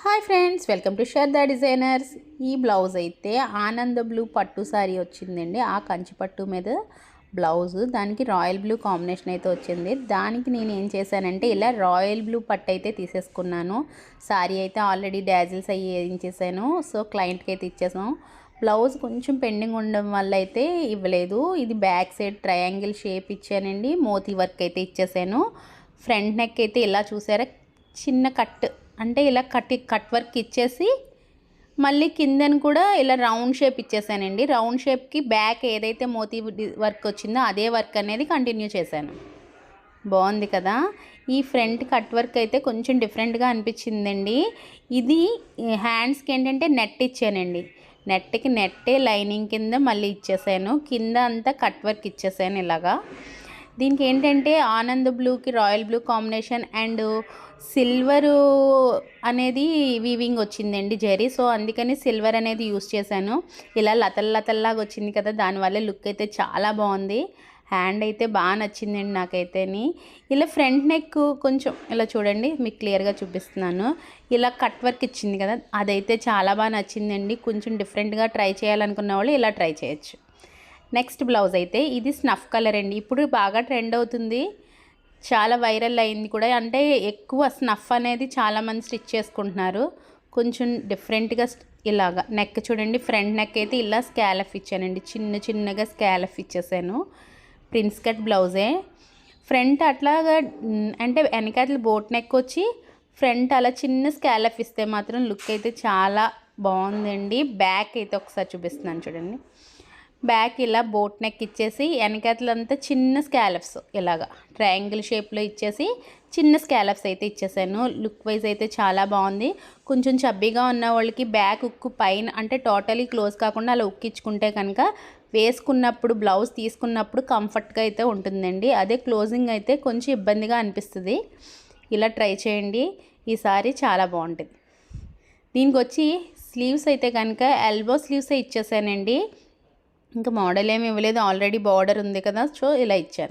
Hi friends, welcome to Shraddha designers. ఈ blouse అయితే ఆనంద బ్లూ పట్టు సారీ వచ్చిందండి. ఆ కంచి పట్టు మీద బ్లౌజు, దానికి రాయల్ బ్లూ కాంబినేషన్ అయితే వచ్చింది. దానికి నేను ఏం చేశానంటే ఇలా రాయల్ బ్లూ పట్టు అయితే తీసేసుకున్నాను. సారీ అయితే ఆల్రెడీ డాజిల్స్ అయ్యి వేయించేసాను. సో క్లయింట్కి అయితే ఇచ్చేసాం. బ్లౌజ్ కొంచెం పెండింగ్ ఉండడం వల్ల అయితే ఇవ్వలేదు. ఇది బ్యాక్ సైడ్ ట్రయాంగిల్ షేప్ ఇచ్చానండి. మోతీ వర్క్ అయితే ఇచ్చేసాను. ఫ్రంట్ నెక్ అయితే ఇలా చూసారా, చిన్న కట్ అంటే ఇలా కట్ వర్క్ ఇచ్చేసి మళ్ళీ కిందను కూడా ఇలా రౌండ్ షేప్ ఇచ్చేసానండి. రౌండ్ షేప్కి బ్యాక్ ఏదైతే మోతీ వర్క్ వచ్చిందో అదే వర్క్ అనేది కంటిన్యూ చేశాను. బాగుంది కదా. ఈ ఫ్రంట్ కట్ వర్క్ అయితే కొంచెం డిఫరెంట్గా అనిపించిందండి. ఇది హ్యాండ్స్కి ఏంటంటే నెట్ ఇచ్చానండి. నెట్కి నెట్టే లైనింగ్ కింద మళ్ళీ ఇచ్చేసాను. కింద అంతా కట్ వర్క్ ఇచ్చేసాను ఇలాగా. దీనికి ఏంటంటే ఆనంద్ బ్లూకి royal blue combination and silver అనేది వీవింగ్ వచ్చిందండి జరీ. సో అందుకని సిల్వర్ అనేది యూస్ చేశాను. ఇలా లతల్లాగా వచ్చింది కదా, దానివల్ల లుక్ అయితే చాలా బాగుంది. హ్యాండ్ అయితే బాగా నచ్చిందండి నాకైతేని. ఇలా ఫ్రంట్ నెక్ కొంచెం ఇలా చూడండి, మీకు క్లియర్గా చూపిస్తున్నాను. ఇలా కట్ వర్క్ ఇచ్చింది కదా, అదైతే చాలా బాగా నచ్చిందండి. కొంచెం డిఫరెంట్గా ట్రై చేయాలనుకున్న వాళ్ళు ఇలా ట్రై చేయొచ్చు. నెక్స్ట్ బ్లౌజ్ అయితే ఇది స్నఫ్ కలర్ అండి. ఇప్పుడు బాగా ట్రెండ్ అవుతుంది, చాలా వైరల్ అయింది కూడా. అంటే ఎక్కువ స్నఫ్ అనేది చాలామంది స్టిచ్ చేసుకుంటున్నారు. కొంచెం డిఫరెంట్గా ఇలాగా నెక్ చూడండి. ఫ్రంట్ నెక్ అయితే ఇలా స్కాలఫ్ ఇచ్చానండి. చిన్నగా స్కాలఫ్ ఇచ్చేసాను. Prince cut బ్లౌజే. ఫ్రంట్ అట్లాగా అంటే వెనకాతల బోట్ నెక్ వచ్చి ఫ్రంట్ అలా చిన్న స్కాలఫ్ ఇస్తే మాత్రం లుక్ అయితే చాలా బాగుందండి. బ్యాక్ అయితే ఒకసారి చూపిస్తున్నాను చూడండి. బ్యాక్ ఇలా బోట్ నెక్ ఇచ్చేసి వెనకాతలంతా చిన్న స్కాలప్స్ ఇలాగా ట్రయాంగిల్ షేప్లో ఇచ్చేసి చిన్న స్కాలప్స్ అయితే ఇచ్చేసాను. లుక్ వైజ్ అయితే చాలా బాగుంది. కొంచెం చబ్బీగా ఉన్న వాళ్ళకి బ్యాక్ ఉక్కు పైన అంటే టోటలీ క్లోజ్ కాకుండా అలా ఉక్కించుకుంటే కనుక వేసుకున్నప్పుడు బ్లౌజ్ తీసుకున్నప్పుడు కంఫర్ట్గా అయితే ఉంటుందండి. అదే క్లోజింగ్ అయితే కొంచెం ఇబ్బందిగా అనిపిస్తుంది. ఇలా ట్రై చేయండి, ఈసారి చాలా బాగుంటుంది. దీనికి వచ్చి స్లీవ్స్ అయితే కనుక ఎల్బో స్లీవ్సే ఇచ్చేసానండి. ఇంకా మోడల్ ఏమి ఇవ్వలేదు, ఆల్రెడీ బార్డర్ ఉంది కదా, సో ఇలా ఇచ్చాను.